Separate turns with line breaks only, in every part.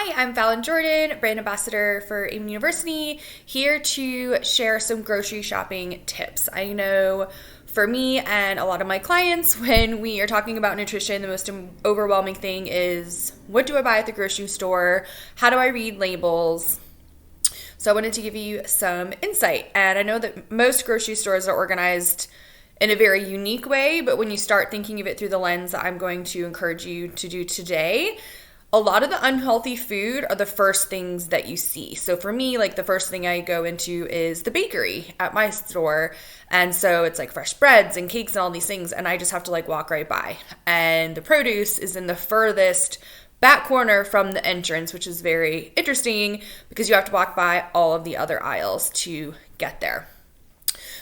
Hi, I'm Fallon Jordan, brand ambassador for Amen University, here to share some grocery shopping tips. I know for me and a lot of my clients, when we are talking about nutrition, the most overwhelming thing is, what do I buy at the grocery store? How do I read labels? So I wanted to give you some insight. And I know that most grocery stores are organized in a very unique way, but when you start thinking of it through the lens that I'm going to encourage you to do today, a lot of the unhealthy food are the first things that you see. So for me, like the first thing I go into is the bakery at my store. And so it's like fresh breads and cakes and all these things. And I just have to like walk right by. And the produce is in the furthest back corner from the entrance, which is very interesting because you have to walk by all of the other aisles to get there.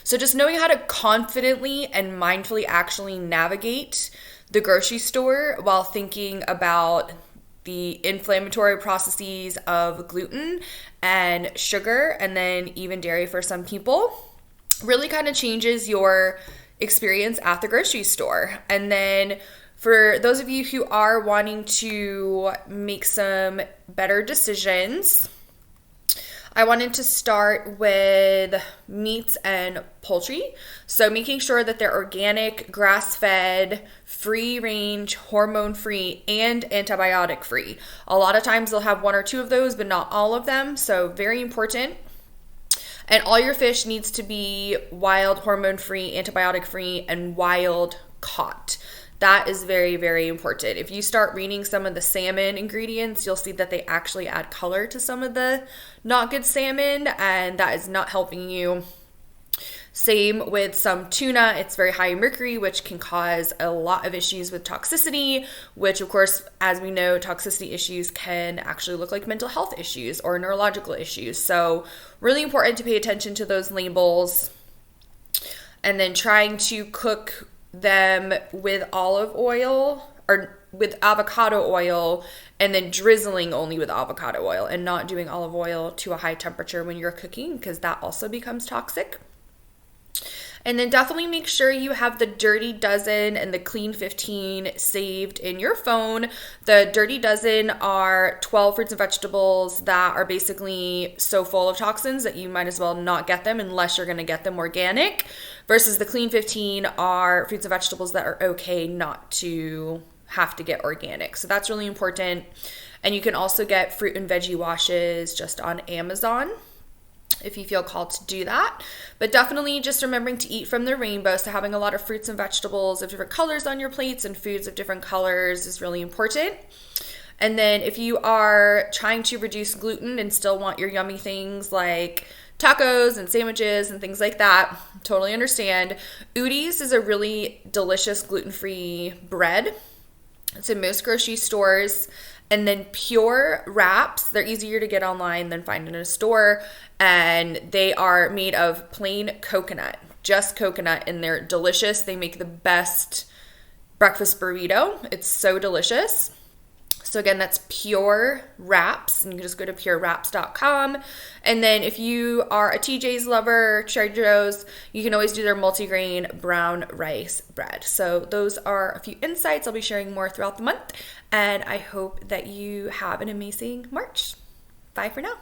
So just knowing how to confidently and mindfully actually navigate the grocery store while thinking about the inflammatory processes of gluten and sugar, and then even dairy for some people, really kind of changes your experience at the grocery store. And then for those of you who are wanting to make some better decisions, I wanted to start with meats and poultry. So making sure that they're organic, grass-fed, free-range, hormone-free, and antibiotic-free. A lot of times they'll have one or two of those, but not all of them. So very important. And all your fish needs to be wild, hormone-free, antibiotic-free, and wild caught. That is very, very important. If you start reading some of the salmon ingredients, you'll see that they actually add color to some of the not good salmon, and that is not helping you. Same with some tuna. It's very high in mercury, which can cause a lot of issues with toxicity, which of course, as we know, toxicity issues can actually look like mental health issues or neurological issues. So really important to pay attention to those labels, and then trying to cook them with olive oil or with avocado oil, and then drizzling only with avocado oil and not doing olive oil to a high temperature when you're cooking, because that also becomes toxic. And then definitely make sure you have the Dirty Dozen and the Clean 15 saved in your phone. The Dirty Dozen are 12 fruits and vegetables that are basically so full of toxins that you might as well not get them unless you're going to get them organic, versus the Clean 15 are fruits and vegetables that are okay not to have to get organic. So that's really important. And you can also get fruit and veggie washes just on Amazon if you feel called to do that. But definitely just remembering to eat from the rainbow. So having a lot of fruits and vegetables of different colors on your plates and foods of different colors is really important. And then if you are trying to reduce gluten and still want your yummy things like tacos and sandwiches and things like that, totally understand. Udi's is a really delicious gluten-free bread. It's in most grocery stores. And then Pure wraps, they're easier to get online than find in a store. And they are made of plain coconut, just coconut, and they're delicious. They make the best breakfast burrito. It's so delicious. So again, that's Pure Wraps, and you can just go to purewraps.com. And then if you are a TJ's lover, Trader Joe's, you can always do their multigrain brown rice bread. So those are a few insights. I'll be sharing more throughout the month, and I hope that you have an amazing March. Bye for now.